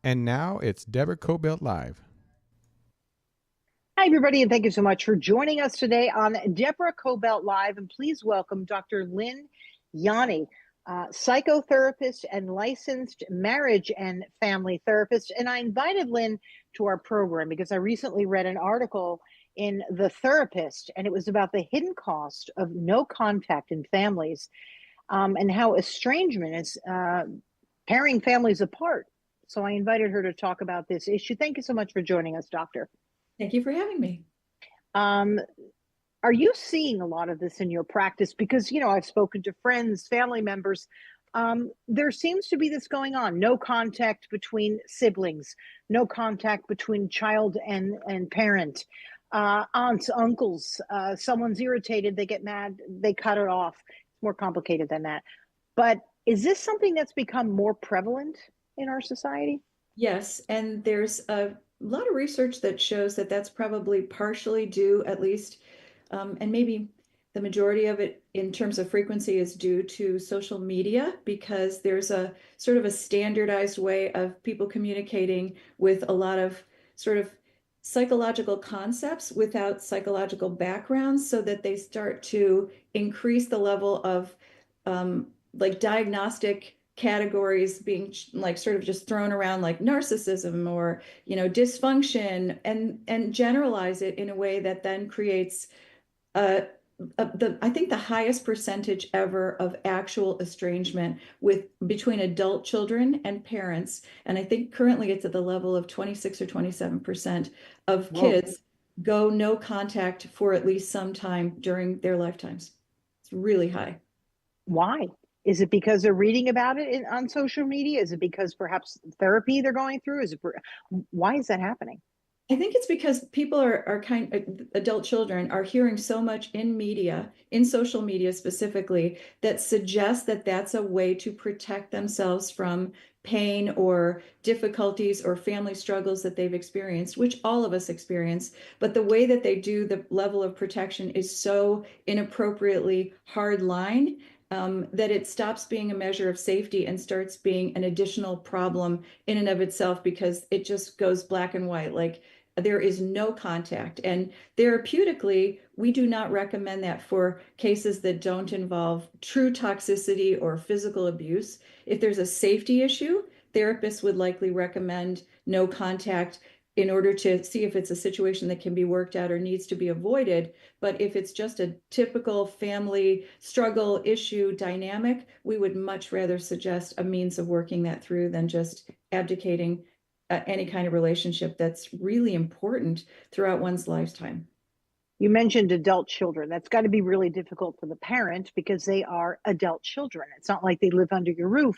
And now it's Deborah Kobylt Live. Hi, everybody, and thank you so much for joining us today on Deborah Kobylt Live. And please welcome Dr. Lynn Lanni, psychotherapist and licensed marriage and family therapist. And I invited Lynn to our program because I recently read an article in The Therapist, and it was about the hidden cost of no contact in families, and how estrangement is tearing families apart. So I invited her to talk about this issue. Thank you so much for joining us, Doctor. Thank you for having me. Um, are you seeing a lot of this in your practice? Because, I've spoken to friends, family members. There seems to be this going on. No contact between siblings, no contact between child and parent, aunts, uncles. Someone's irritated, they get mad, they cut it off. It's more complicated than that. But is this something that's become more prevalent in our society? Yes, and there's a lot of research that shows that that's probably partially due, at least, and maybe the majority of it in terms of frequency is due to social media, because there's a sort of a standardized way of people communicating with a lot of sort of psychological concepts without psychological backgrounds, so that they start to increase the level of like diagnostic categories being like sort of just thrown around, like narcissism or dysfunction, and generalize it in a way that then creates uh, I think the highest percentage ever of actual estrangement with between adult children and parents. And I think currently it's at the level of 26 or 27% of Whoa. kids go no contact for at least some time during their lifetimes. It's really high. Why? Is it because they're reading about it on social media? Is it because perhaps therapy they're going through? Why is that happening? I think it's because people are adult children are hearing so much in media, in social media specifically, that suggests that that's a way to protect themselves from pain or difficulties or family struggles that they've experienced, which all of us experience. But the way that they do the level of protection is so inappropriately hard line, that it stops being a measure of safety and starts being an additional problem in and of itself, because it just goes black and white. Like, there is no contact. And therapeutically, we do not recommend that for cases that don't involve true toxicity or physical abuse. If there's a safety issue, therapists would likely recommend no contact in order to see if it's a situation that can be worked out or needs to be avoided. But if it's just a typical family struggle issue dynamic, we would much rather suggest a means of working that through than just abdicating any kind of relationship that's really important throughout one's lifetime. You mentioned adult children. That's got to be really difficult for the parent because they are adult children. It's not like they live under your roof.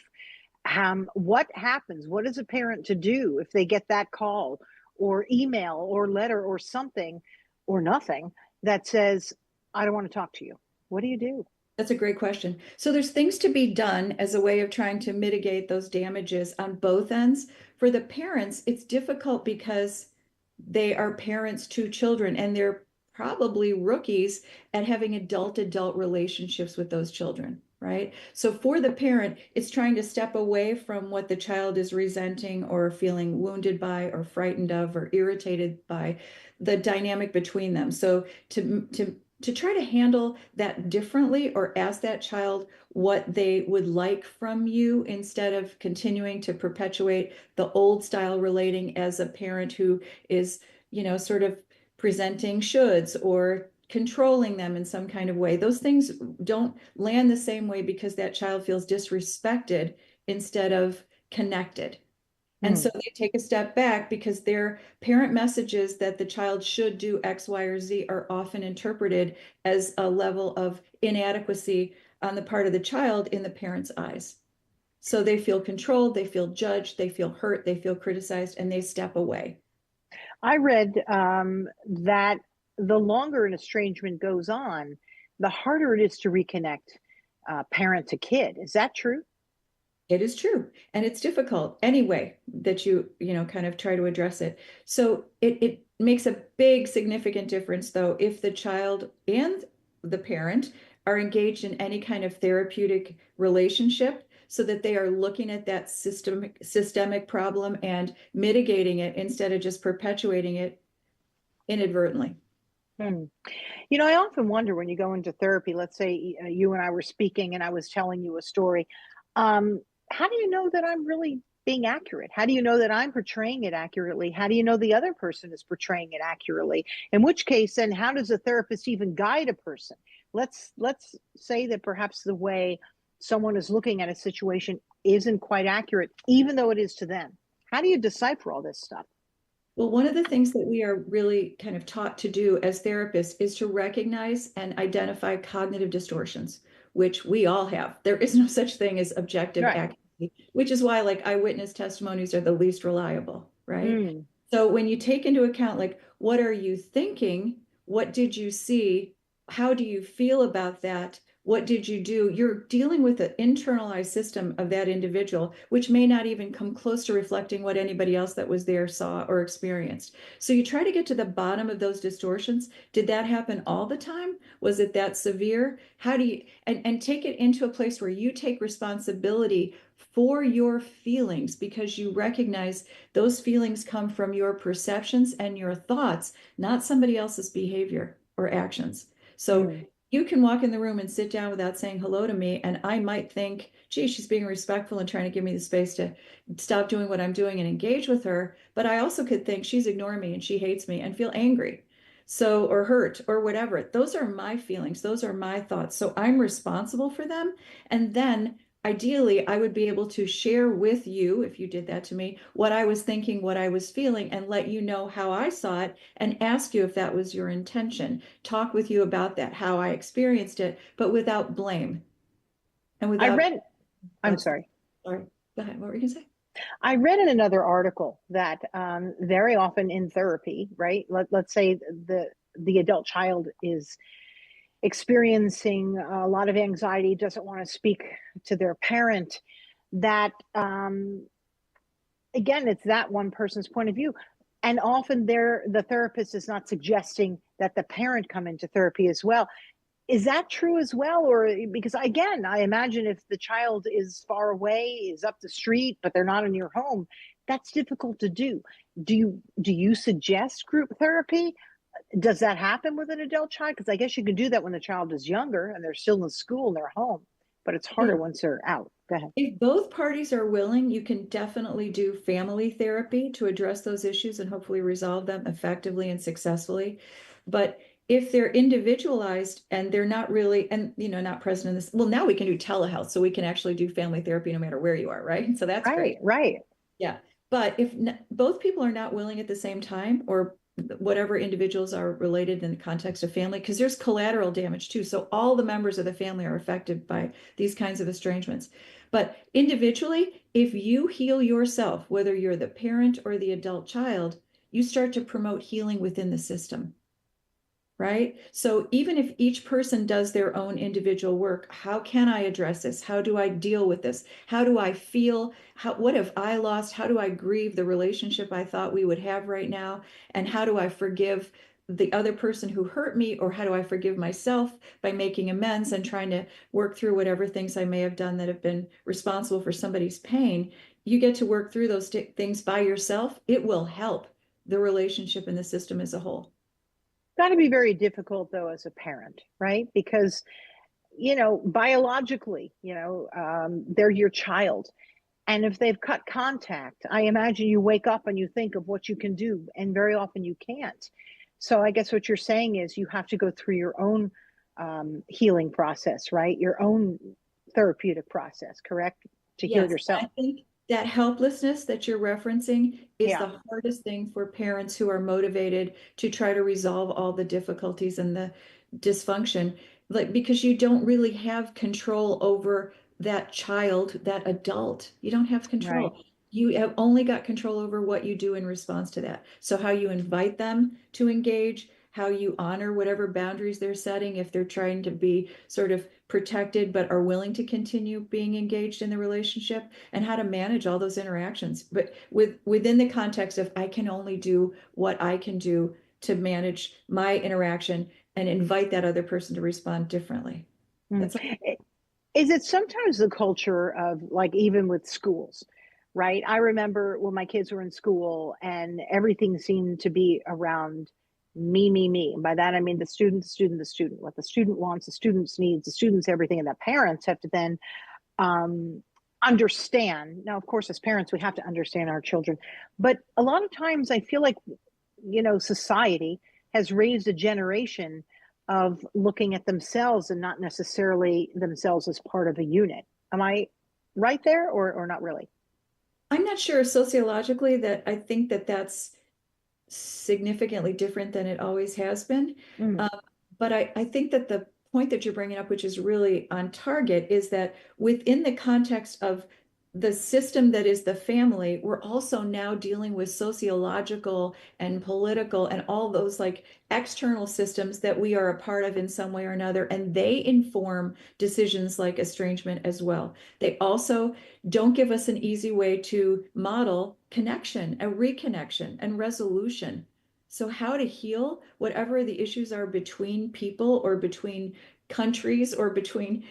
What happens? What is a parent to do if they get that call or email or letter or something or nothing that says, I don't want to talk to you? What do you do? That's a great question. So there's things to be done as a way of trying to mitigate those damages on both ends. For the parents, it's difficult because they are parents to children, and they're probably rookies at having adult-adult relationships with those children, right? So for the parent, it's trying to step away from what the child is resenting or feeling wounded by or frightened of or irritated by, the dynamic between them. So to try to handle that differently, or ask that child what they would like from you, instead of continuing to perpetuate the old style relating as a parent who is, sort of presenting shoulds or controlling them in some kind of way. Those things don't land the same way because that child feels disrespected instead of connected. And Hmm. so they take a step back because their parent messages that the child should do X, Y, or Z are often interpreted as a level of inadequacy on the part of the child in the parent's eyes. So they feel controlled, they feel judged, they feel hurt, they feel criticized, and they step away. I read that the longer an estrangement goes on, the harder it is to reconnect parent to kid. Is that true? It is true. And it's difficult anyway that kind of try to address it. So it makes a big, significant difference, though, if the child and the parent are engaged in any kind of therapeutic relationship so that they are looking at that systemic problem and mitigating it instead of just perpetuating it inadvertently. You know, I often wonder when you go into therapy, let's say you and I were speaking and I was telling you a story. How do you know that I'm really being accurate? How do you know that I'm portraying it accurately? How do you know the other person is portraying it accurately? In which case, then how does a therapist even guide a person? Let's say that perhaps the way someone is looking at a situation isn't quite accurate, even though it is to them. How do you decipher all this stuff? Well, one of the things that we are really kind of taught to do as therapists is to recognize and identify cognitive distortions, which we all have. There is no such thing as objective Right. accuracy, which is why like eyewitness testimonies are the least reliable, right? Mm. So when you take into account like what are you thinking? What did you see? How do you feel about that? What did you do? You're dealing with the internalized system of that individual, which may not even come close to reflecting what anybody else that was there saw or experienced. So you try to get to the bottom of those distortions. Did that happen all the time? Was it that severe? How do you, and take it into a place where you take responsibility for your feelings because you recognize those feelings come from your perceptions and your thoughts, not somebody else's behavior or actions. So Mm. you can walk in the room and sit down without saying hello to me, and I might think, gee, she's being respectful and trying to give me the space to stop doing what I'm doing and engage with her. But I also could think she's ignoring me and she hates me and feel angry. So, or hurt or whatever. Those are my feelings. Those are my thoughts. So I'm responsible for them. And then ideally, I would be able to share with you, if you did that to me, what I was thinking, what I was feeling, and let you know how I saw it and ask you if that was your intention. Talk with you about that, how I experienced it, but without blame and I without. read, I'm sorry. Sorry, go ahead. What were you going to say? I read in another article that very often in therapy, right? Let's say the adult child is experiencing a lot of anxiety, doesn't want to speak to their parent. That again, it's that one person's point of view, and often the therapist is not suggesting that the parent come into therapy as well. Is that true as well? Or because again, I imagine if the child is far away, is up the street, but they're not in your home, that's difficult to do. Do you suggest group therapy? Does that happen with an adult child? Because I guess you can do that when the child is younger and they're still in school and they're home, but it's harder once they're out. Go ahead. If both parties are willing, you can definitely do family therapy to address those issues and hopefully resolve them effectively and successfully. But if they're individualized and they're not really, and not present in this, well, now we can do telehealth, so we can actually do family therapy no matter where you are, right? So that's great. Right. Yeah. But if both people are not willing at the same time, or whatever individuals are related in the context of family, because there's collateral damage too. So all the members of the family are affected by these kinds of estrangements. But individually, if you heal yourself, whether you're the parent or the adult child, you start to promote healing within the system. Right? So even if each person does their own individual work, how can I address this? How do I deal with this? How do I feel? What have I lost? How do I grieve the relationship I thought we would have right now? And how do I forgive the other person who hurt me? Or how do I forgive myself by making amends and trying to work through whatever things I may have done that have been responsible for somebody's pain? You get to work through those things by yourself. It will help the relationship and the system as a whole. Got to be very difficult though as a parent, right? Because biologically, they're your child. And if they've cut contact, I imagine you wake up and you think of what you can do, and very often you can't. So I guess what you're saying is you have to go through your own healing process, right? Your own therapeutic process, correct? To heal yourself. I think that helplessness that you're referencing is Yeah. the hardest thing for parents who are motivated to try to resolve all the difficulties and the dysfunction, like because you don't really have control over that child, that adult. You don't have control. Right. You have only got control over what you do in response to that. So how you invite them to engage, how you honor whatever boundaries they're setting if they're trying to be sort of protected but are willing to continue being engaged in the relationship, and how to manage all those interactions, but within the context of I can only do what I can do to manage my interaction and invite that other person to respond differently. Mm. That's Is it sometimes the culture of, like, even with schools, right? I remember when my kids were in school and everything seemed to be around me, me, me. And by that, I mean the student, the student, the student, what the student wants, the student's needs, the student's everything. And the parents have to then um, understand. Now, of course, as parents, we have to understand our children. But a lot of times I feel like, society has raised a generation of looking at themselves and not necessarily themselves as part of a unit. Am I right there, or not really? I'm not sure sociologically that I think that that's significantly different than it always has been. Mm. Um, but I think that the point that you're bringing up, which is really on target, is that within the context of the system that is the family, we're also now dealing with sociological and political and all those like external systems that we are a part of in some way or another. And they inform decisions like estrangement as well. They also don't give us an easy way to model connection, a reconnection, and resolution. So, how to heal whatever the issues are between people or between countries or between,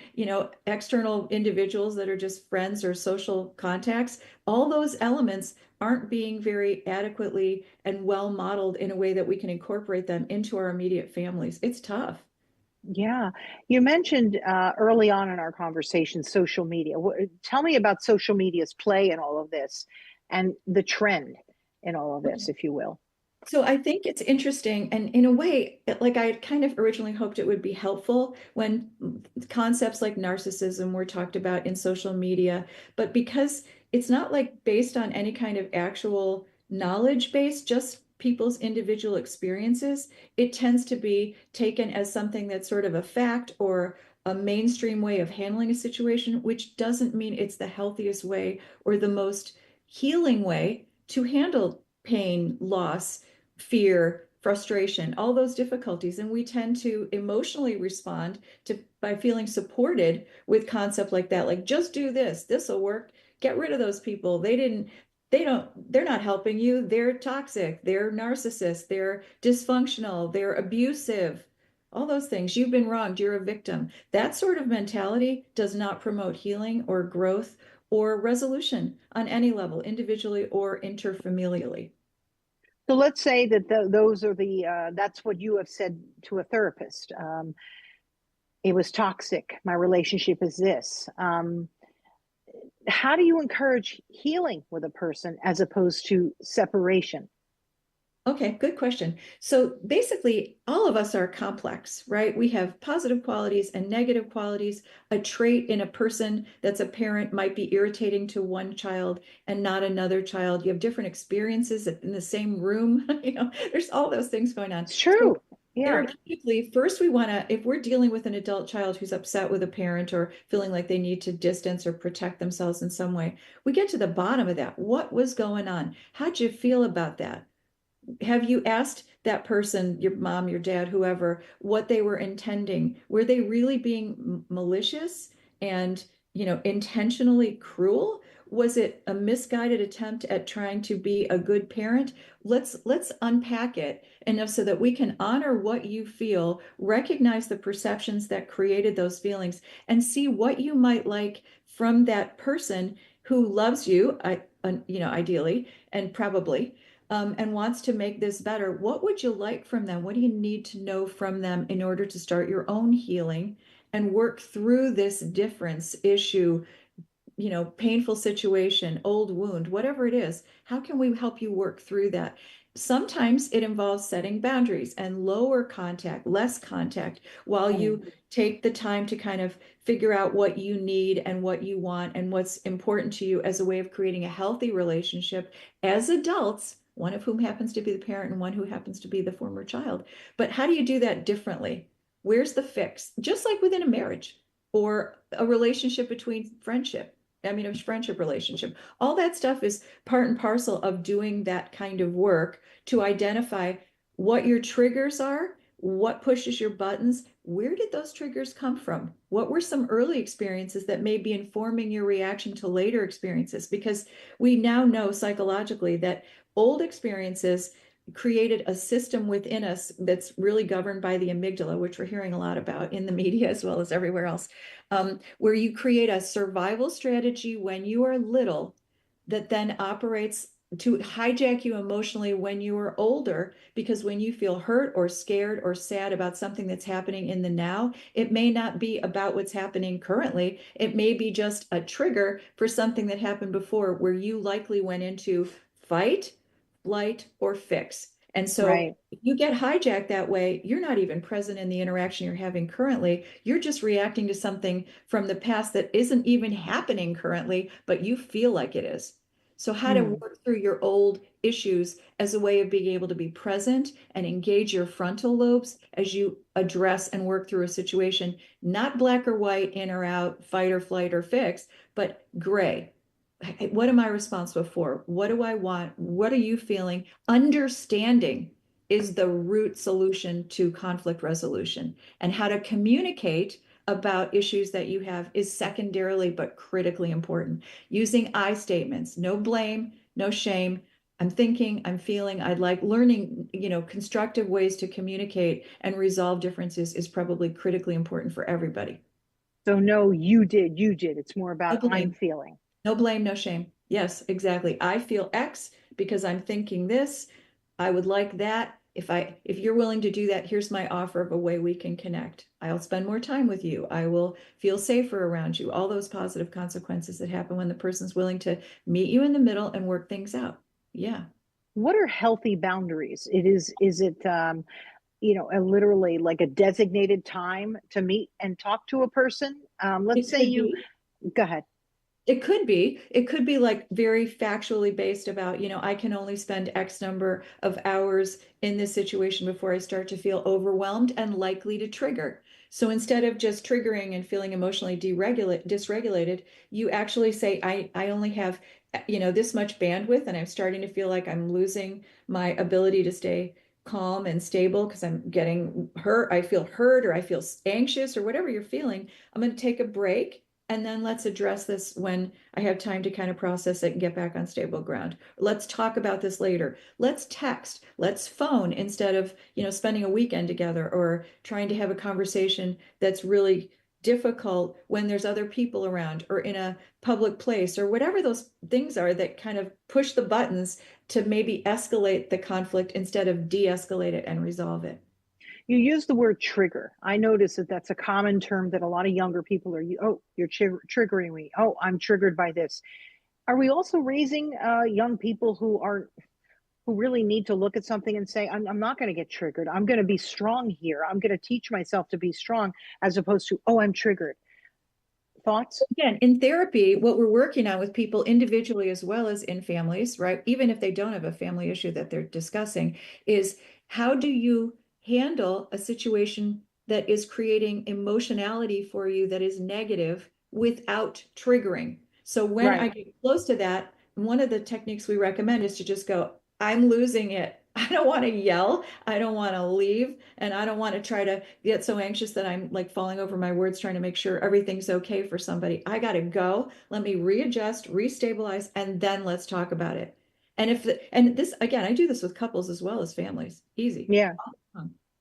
external individuals that are just friends or social contacts, all those elements aren't being very adequately and well modeled in a way that we can incorporate them into our immediate families. It's tough. Yeah, you mentioned early on in our conversation social media. Tell me about social media's play in all of this, and the trend in all of this, if you will. So I think it's interesting, and in a way, like I had kind of originally hoped it would be helpful when concepts like narcissism were talked about in social media, but because it's not like based on any kind of actual knowledge base, just people's individual experiences, it tends to be taken as something that's sort of a fact or a mainstream way of handling a situation, which doesn't mean it's the healthiest way or the most healing way to handle pain, loss, fear, frustration, all those difficulties. And we tend to emotionally respond to by feeling supported with concept like that, like just do this, this will work. Get rid of those people. They're not helping you. They're toxic, they're narcissists, they're dysfunctional, they're abusive. All those things. You've been wronged, you're a victim. That sort of mentality does not promote healing or growth or resolution on any level, individually or interfamilially. So let's say that those are that's what you have said to a therapist. It was toxic. My relationship is this. How do you encourage healing with a person as opposed to separation? Okay, good question. So basically, all of us are complex, right? We have positive qualities and negative qualities. A trait in a person that's a parent might be irritating to one child and not another child. You have different experiences in the same room. There's all those things going on. It's So true. Yeah. therapeutically, first we want to, if we're dealing with an adult child who's upset with a parent or feeling like they need to distance or protect themselves in some way, we get to the bottom of that. What was going on? How'd you feel about that? Have you asked that person, your mom, your dad, whoever, what they were intending? Were they really being malicious and, intentionally cruel? Was it a misguided attempt at trying to be a good parent? Let's unpack it enough so that we can honor what you feel, recognize the perceptions that created those feelings, and see what you might like from that person who loves you, ideally and probably and wants to make this better. What would you like from them? What do you need to know from them in order to start your own healing and work through this difference issue, painful situation, old wound, whatever it is? How can we help you work through that? Sometimes it involves setting boundaries and lower contact, less contact, while you Mm. take the time to kind of figure out what you need and what you want and what's important to you as a way of creating a healthy relationship as adults, one of whom happens to be the parent and one who happens to be the former child. But how do you do that differently? Where's the fix? Just like within a marriage or a relationship between friendship. I mean, a friendship relationship. All that stuff is part and parcel of doing that kind of work to identify what your triggers are, what pushes your buttons, where did those triggers come from? What were some early experiences that may be informing your reaction to later experiences? Because we now know psychologically that old experiences created a system within us that's really governed by the amygdala, which we're hearing a lot about in the media as well as everywhere else, where you create a survival strategy when you are little that then operates to hijack you emotionally when you are older, because when you feel hurt or scared or sad about something that's happening in the now, it may not be about what's happening currently. It may be just a trigger for something that happened before where you likely went into fight, flight, or fix. And so Right. if you get hijacked that way, you're not even present in the interaction you're having currently. You're just reacting to something from the past that isn't even happening currently, but you feel like it is. So how to work through your old issues as a way of being able to be present and engage your frontal lobes as you address and work through a situation, not black or white, in or out, fight or flight or fix, but gray. What am I responsible for? What do I want? What are you feeling? Understanding is the root solution to conflict resolution. And how to communicate about issues that you have is secondarily but critically important. Using I statements, no blame, no shame. I'm thinking, I'm feeling, I'd like learning, constructive ways to communicate and resolve differences is probably critically important for everybody. So no, you did. It's more No about I'm blame. feeling. No blame, no shame. Yes, exactly. I feel X because I'm thinking this. I would like that. If you're willing to do that, here's my offer of a way we can connect. I'll spend more time with you. I will feel safer around you. All those positive consequences that happen when the person's willing to meet you in the middle and work things out. Yeah. What are healthy boundaries? Is it literally like a designated time to meet and talk to a person? Let's It say could you be. go ahead. It could be. It could be like very factually based about, I can only spend X number of hours in this situation before I start to feel overwhelmed and likely to trigger. So instead of just triggering and feeling emotionally dysregulated, you actually say, I only have, this much bandwidth, and I'm starting to feel like I'm losing my ability to stay calm and stable because I'm getting hurt. I feel hurt or I feel anxious or whatever you're feeling. I'm going to take a break, and then let's address this when I have time to kind of process it and get back on stable ground. Let's talk about this later. Let's text, let's phone instead of, spending a weekend together or trying to have a conversation that's really difficult when there's other people around or in a public place or whatever those things are that kind of push the buttons to maybe escalate the conflict instead of de-escalate it and resolve it. You use the word trigger. I notice that that's a common term that a lot of younger people are. Oh, you're triggering me. Oh, I'm triggered by this. Are we also raising young people who really need to look at something and say, I'm not going to get triggered. I'm going to be strong here. I'm going to teach myself to be strong, as opposed to, oh, I'm triggered. Thoughts? Again, in therapy, what we're working on with people individually as well as in families, right? Even if they don't have a family issue that they're discussing, is how do you handle a situation that is creating emotionality for you that is negative without triggering? So when I Right. get close to that, one of the techniques we recommend is to just go, I'm losing it. I don't want to yell. I don't want to leave. And I don't want to try to get so anxious that I'm like falling over my words trying to make sure everything's okay for somebody. I got to go. Let me readjust, restabilize, and then let's talk about it. And this, again, I do this with couples as well as families. Easy. Yeah.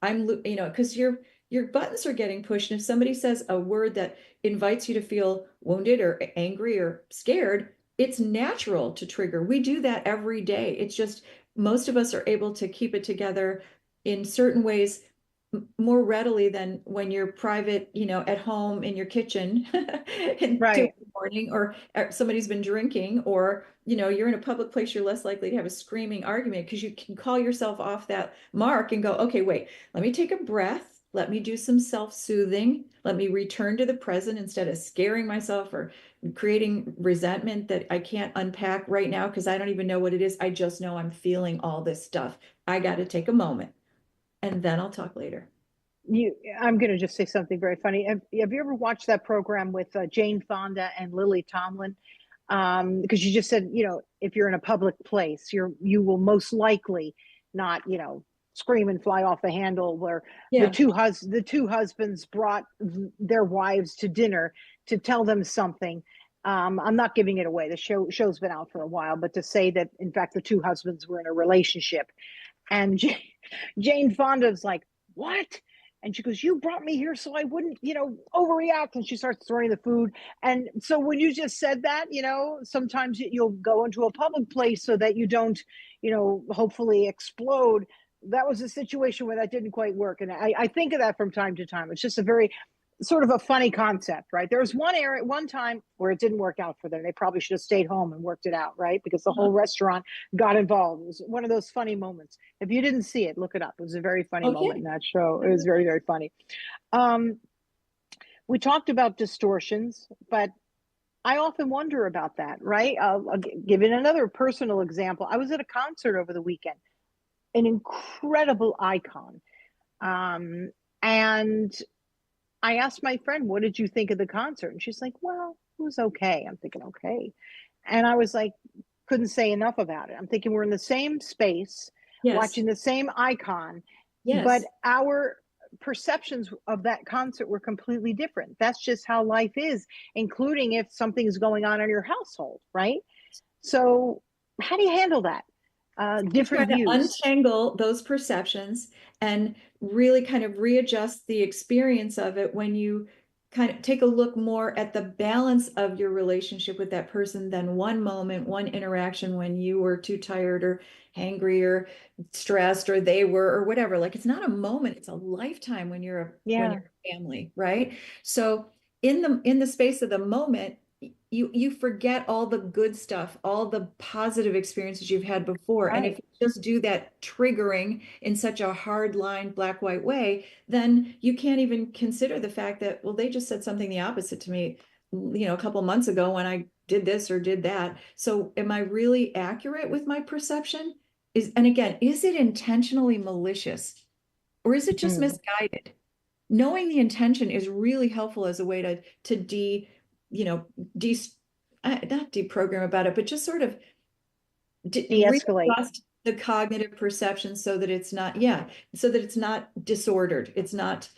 Because your buttons are getting pushed. And if somebody says a word that invites you to feel wounded or angry or scared, it's natural to trigger. We do that every day. It's just most of us are able to keep it together in certain ways more readily than when you're private, at home in your kitchen in 2 in Right. the morning, or somebody's been drinking, or, you're in a public place, you're less likely to have a screaming argument because you can call yourself off that mark and go, okay, wait, let me take a breath. Let me do some self-soothing. Let me return to the present instead of scaring myself or creating resentment that I can't unpack right now because I don't even know what it is. I just know I'm feeling all this stuff. I got to take a moment and then I'll talk later. I'm going to just say something very funny. Have you ever watched that program with Jane Fonda and Lily Tomlin? Because you just said, if you're in a public place, you will most likely not, scream and fly off the handle. Where Yeah. the two husbands brought their wives to dinner to tell them something. I'm not giving it away. The show's been out for a while, but to say that in fact the two husbands were in a relationship, And Jane Fonda's like, what? And she goes, you brought me here so I wouldn't, overreact. And she starts throwing the food. And so when you just said that, sometimes you'll go into a public place so that you don't, hopefully explode. That was a situation where that didn't quite work. And I think of that from time to time. It's just a very sort of a funny concept, right? There was one time where it didn't work out for them. They probably should have stayed home and worked it out, right? Because the whole restaurant got involved. It was one of those funny moments. If you didn't see it, look it up. It was a very funny moment in that show. It was very, very funny. We talked about distortions, but I often wonder about that, right? I'll give it another personal example. I was at a concert over the weekend, an incredible icon. And I asked my friend, what did you think of the concert? And she's like, well, it was okay. I'm thinking, okay. And I was like, couldn't say enough about it. I'm thinking we're in the same space, watching the same icon, but our perceptions of that concert were completely different. That's just how life is, including if something's going on in your household, right? So how do you handle that? Different views. Untangle those perceptions and really kind of readjust the experience of it when you kind of take a look more at the balance of your relationship with that person than one moment, one interaction when you were too tired or hangry or stressed or they were or whatever. Like it's not a moment, it's a lifetime when you're a family, right? So in the space of the moment, you forget all the good stuff, all the positive experiences you've had before. Right. And if you just do that triggering in such a hard line, black, white way, then you can't even consider the fact that, well, they just said something the opposite to me, a couple of months ago when I did this or did that. So am I really accurate with my perception? And again, is it intentionally malicious or is it just misguided? Knowing the intention is really helpful as a way to not deprogram about it, but just sort of de-escalate the cognitive perception so that it's not, disordered. It's not,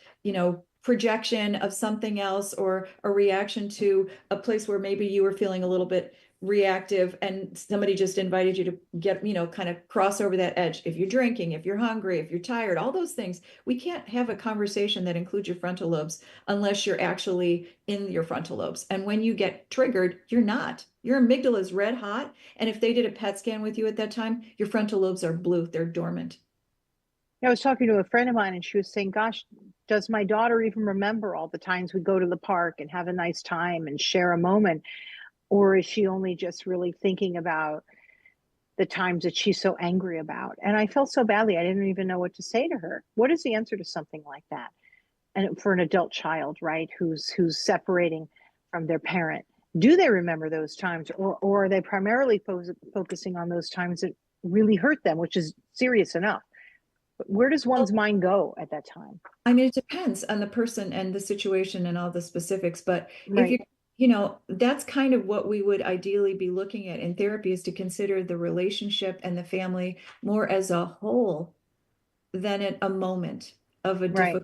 projection of something else or a reaction to a place where maybe you were feeling a little bit reactive and somebody just invited you to get, kind of cross over that edge. If you're drinking, if you're hungry, if you're tired, all those things, we can't have a conversation that includes your frontal lobes unless you're actually in your frontal lobes. And when you get triggered, you're not. Your amygdala is red hot. And if they did a PET scan with you at that time, your frontal lobes are blue, they're dormant. I was talking to a friend of mine and she was saying, gosh, does my daughter even remember all the times we go to the park and have a nice time and share a moment? Or is she only just really thinking about the times that she's so angry about? And I felt so badly. I didn't even know what to say to her. What is the answer to something like that? And for an adult child, right, who's separating from their parent, do they remember those times? Or are they primarily focusing on those times that really hurt them, which is serious enough? But where does one's mind go at that time? I mean, it depends on the person and the situation and all the specifics. But if that's kind of what we would ideally be looking at in therapy, is to consider the relationship and the family more as a whole than at a moment of a difficult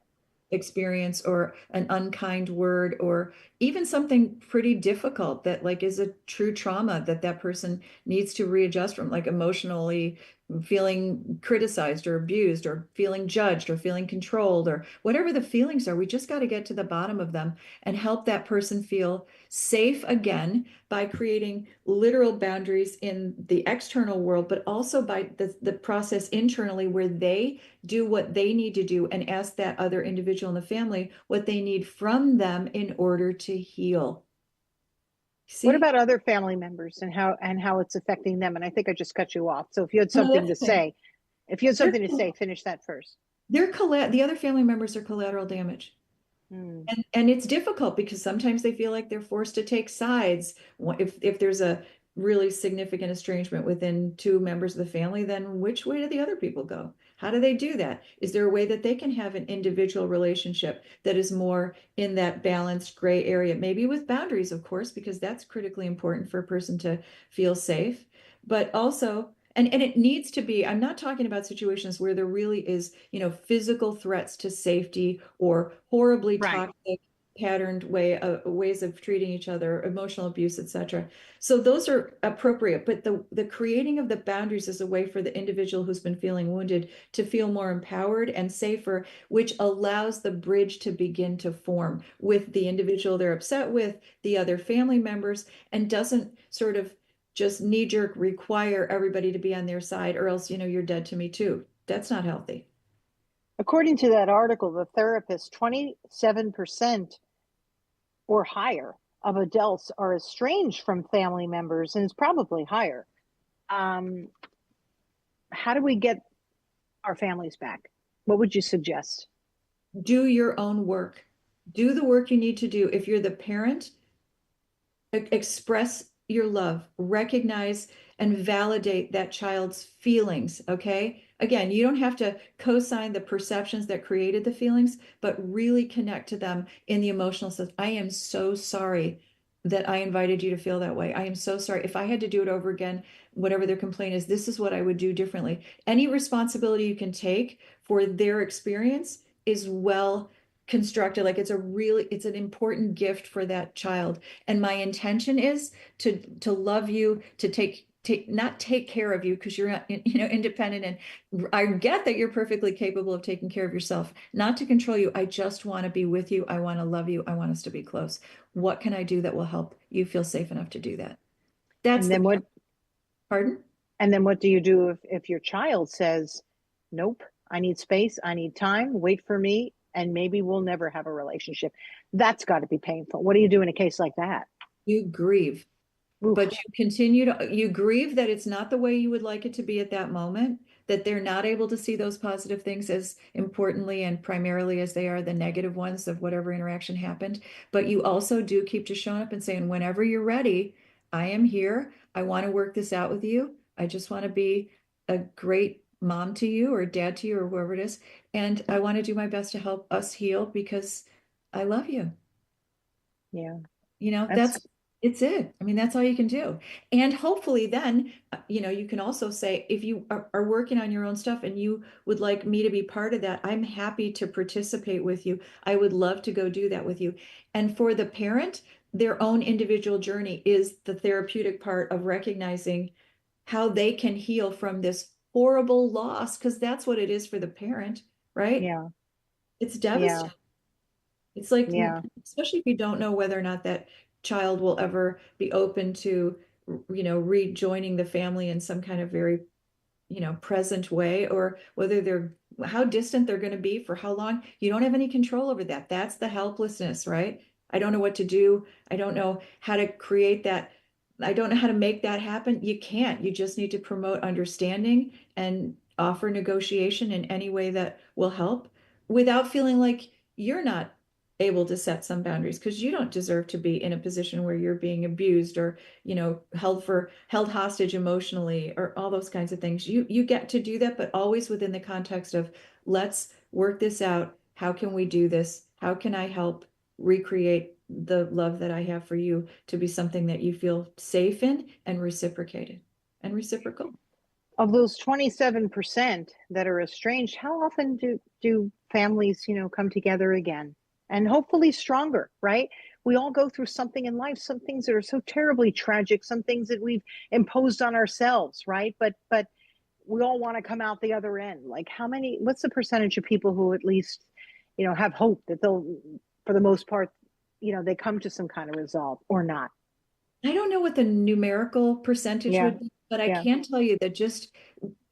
experience or an unkind word or even something pretty difficult that like is a true trauma that person needs to readjust from, like emotionally feeling criticized or abused or feeling judged or feeling controlled or whatever the feelings are. We just got to get to the bottom of them and help that person feel safe again by creating literal boundaries in the external world, but also by the process internally where they do what they need to do and ask that other individual in the family what they need from them in order to heal. See? What about other family members and how it's affecting them? And I think I just cut you off. So if you had something to say, finish that first. The other family members are collateral damage. And it's difficult because sometimes they feel like they're forced to take sides. If there's a really significant estrangement within two members of the family, then which way do the other people go? How do they do that? Is there a way that they can have an individual relationship that is more in that balanced gray area, maybe with boundaries, of course, because that's critically important for a person to feel safe, but also, and it needs to be, I'm not talking about situations where there really is, physical threats to safety or horribly toxic patterned ways of treating each other, emotional abuse, etc. So those are appropriate, but the creating of the boundaries is a way for the individual who's been feeling wounded to feel more empowered and safer, which allows the bridge to begin to form with the individual they're upset with, the other family members, and doesn't sort of just knee-jerk require everybody to be on their side, or else, you're dead to me too. That's not healthy. According to that article, the therapist, 27% or higher of adults are estranged from family members, and it's probably higher. How do we get our families back? What would you suggest? Do your own work. Do the work you need to do. If you're the parent, express your love, recognize and validate that child's feelings, okay? Again, you don't have to co-sign the perceptions that created the feelings, but really connect to them in the emotional sense. I am so sorry that I invited you to feel that way. I am so sorry. If I had to do it over again, whatever their complaint is, this is what I would do differently. Any responsibility you can take for their experience is well constructed. Like it's an important gift for that child. And my intention is to love you, to not take care of you because you're independent, and I get that you're perfectly capable of taking care of yourself, not to control you. I just want to be with you. I want to love you. I want us to be close. What can I do that will help you feel safe enough to do that? That's and then what? Pardon? And then what do you do if your child says, nope, I need space, I need time, wait for me, and maybe we'll never have a relationship? That's got to be painful. What do you do in a case like that? You grieve. Oof. But you grieve that it's not the way you would like it to be at that moment, that they're not able to see those positive things as importantly and primarily as they are the negative ones of whatever interaction happened. But you also do keep just showing up and saying, whenever you're ready, I am here. I want to work this out with you. I just want to be a great mom to you or dad to you or whoever it is. And I want to do my best to help us heal because I love you. Yeah. It's it. I mean, that's all you can do. And hopefully then, you can also say, if you are working on your own stuff and you would like me to be part of that, I'm happy to participate with you. I would love to go do that with you. And for the parent, their own individual journey is the therapeutic part of recognizing how they can heal from this horrible loss, because that's what it is for the parent, right? Yeah. It's devastating. Yeah. It's like, Yeah. especially if you don't know whether or not that child will ever be open to, rejoining the family in some kind of very, present way, or whether how distant they're going to be for how long. You don't have any control over that. That's the helplessness, right? I don't know what to do. I don't know how to create that. I don't know how to make that happen. You can't. You just need to promote understanding and offer negotiation in any way that will help without feeling like you're not able to set some boundaries, because you don't deserve to be in a position where you're being abused or held hostage emotionally or all those kinds of things. You get to do that, but always within the context of, let's work this out. How can we do this? How can I help recreate the love that I have for you to be something that you feel safe in and reciprocated and reciprocal? Of those 27% that are estranged, how often do families, come together again? And hopefully stronger, right? We all go through something in life, some things that are so terribly tragic, some things that we've imposed on ourselves, right? But we all want to come out the other end. Like what's the percentage of people who at least, have hope that they'll, for the most part, they come to some kind of resolve or not? I don't know what the numerical percentage Yeah. would be, but I Yeah. can tell you that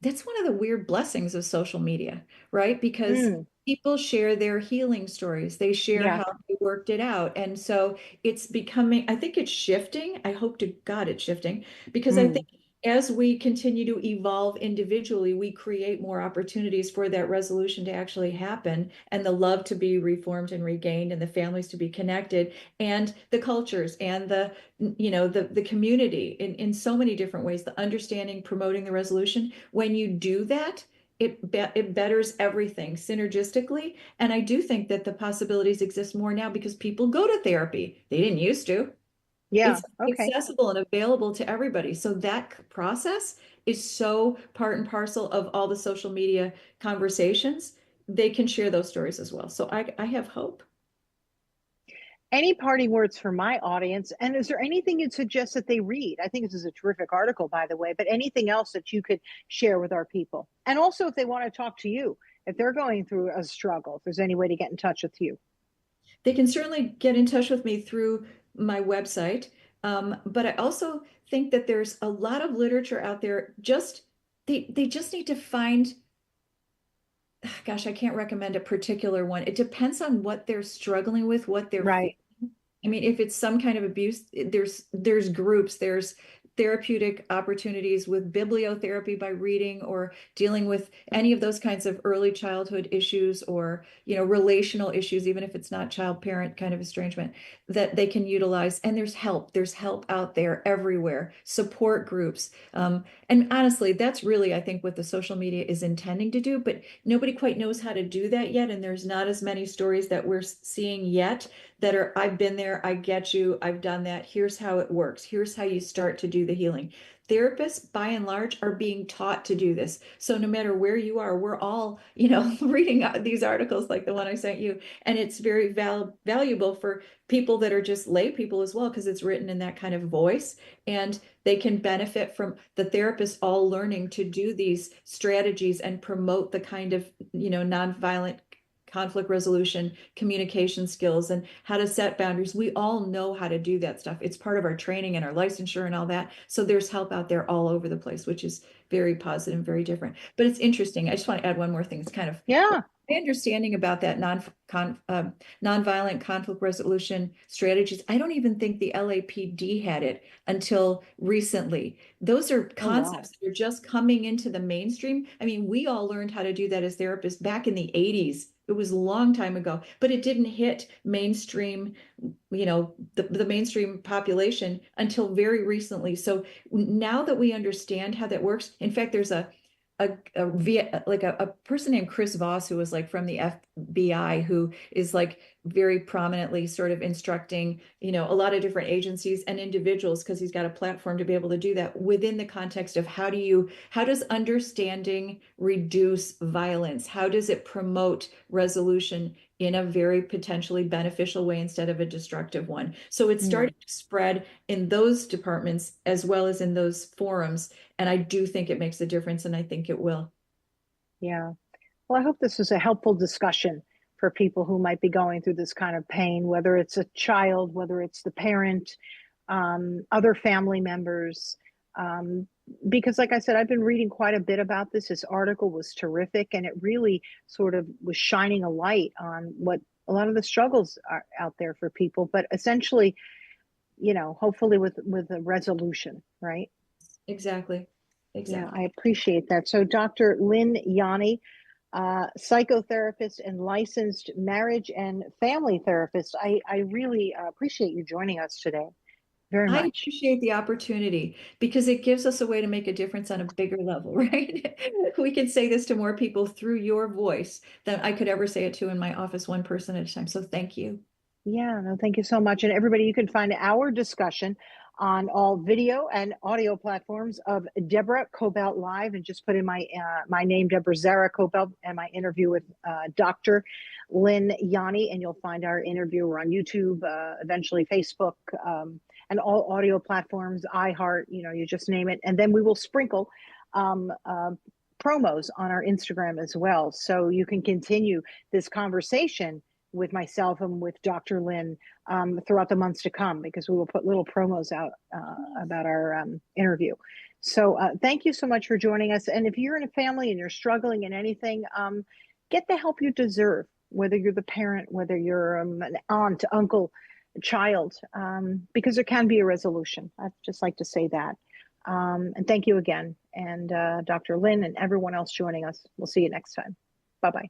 that's one of the weird blessings of social media, right? Because people share their healing stories. They share Yeah. how they worked it out. And so it's becoming, I think it's shifting. I hope to God it's shifting, because I think as we continue to evolve individually, we create more opportunities for that resolution to actually happen, and the love to be reformed and regained, and the families to be connected, and the cultures and the community in so many different ways, the understanding, promoting the resolution. When you do that, it betters everything synergistically. And I do think that the possibilities exist more now because people go to therapy. They didn't used to. Yeah. It's Okay. accessible and available to everybody. So that process is so part and parcel of all the social media conversations. They can share those stories as well. So I have hope. Any parting words for my audience? And is there anything you'd suggest that they read? I think this is a terrific article, by the way, but anything else that you could share with our people? And also, if they want to talk to you, if they're going through a struggle, if there's any way to get in touch with you. They can certainly get in touch with me through my website. But I also think that there's a lot of literature out there. They just need to find, gosh, I can't recommend a particular one. It depends on what they're struggling with, what they're Right. feeling. I mean, if it's some kind of abuse, there's groups, there's therapeutic opportunities with bibliotherapy by reading or dealing with any of those kinds of early childhood issues or, relational issues, even if it's not child parent kind of estrangement that they can utilize. And there's help out there everywhere, support groups. And honestly, that's really, I think, what the social media is intending to do, but nobody quite knows how to do that yet. And there's not as many stories that we're seeing yet that are, I've been there, I get you, I've done that. Here's how it works. Here's how you start to do the healing. Therapists, by and large, are being taught to do this. So no matter where you are, we're all, reading these articles like the one I sent you. And it's very valuable for people that are just lay people as well, because it's written in that kind of voice. And they can benefit from the therapists all learning to do these strategies and promote the kind of, nonviolent conflict resolution, communication skills, and how to set boundaries. We all know how to do that stuff. It's part of our training and our licensure and all that. So there's help out there all over the place, which is very positive and very different. But it's interesting. I just want to add one more thing. It's kind of Yeah. my understanding about that nonviolent conflict resolution strategies. I don't even think the LAPD had it until recently. Those are concepts that are just coming into the mainstream. I mean, we all learned how to do that as therapists back in the 80s. It was a long time ago, but it didn't hit mainstream, the mainstream population until very recently. So now that we understand how that works, in fact, there's a person named Chris Voss, who was like from the FBI, who is like very prominently sort of instructing, a lot of different agencies and individuals, because he's got a platform to be able to do that within the context of how does understanding reduce violence? How does it promote resolution in a very potentially beneficial way instead of a destructive one? So it's starting to spread in those departments as well as in those forums. And I do think it makes a difference, and I think it will. Yeah. Well, I hope this was a helpful discussion for people who might be going through this kind of pain, whether it's a child, whether it's the parent, other family members. Because like I said, I've been reading quite a bit about this. This article was terrific, and it really sort of was shining a light on what a lot of the struggles are out there for people, but essentially, hopefully with a resolution, right? Exactly. Yeah, I appreciate that. So Dr. Lynn Lanni, psychotherapist and licensed marriage and family therapist, I really appreciate you joining us today very much. I appreciate the opportunity because it gives us a way to make a difference on a bigger level, right? We can say this to more people through your voice than I could ever say it to in my office, one person at a time. So thank you. Yeah, no, thank you so much. And everybody, you can find our discussion on all video and audio platforms of Deborah Kobylt Live, and just put in my name, Deborah Zara Kobylt, and my interview with Dr. Lynn Lanni, and you'll find our interview. We're on YouTube, eventually Facebook, and all audio platforms, iHeart, you just name it. And then we will sprinkle promos on our Instagram as well, so you can continue this conversation with myself and with Dr. Lynn throughout the months to come, because we will put little promos out about our interview. So thank you so much for joining us. And if you're in a family and you're struggling in anything, get the help you deserve, whether you're the parent, whether you're an aunt, uncle, child, because there can be a resolution. I'd just like to say that. And thank you again. And Dr. Lynn and everyone else joining us. We'll see you next time. Bye-bye.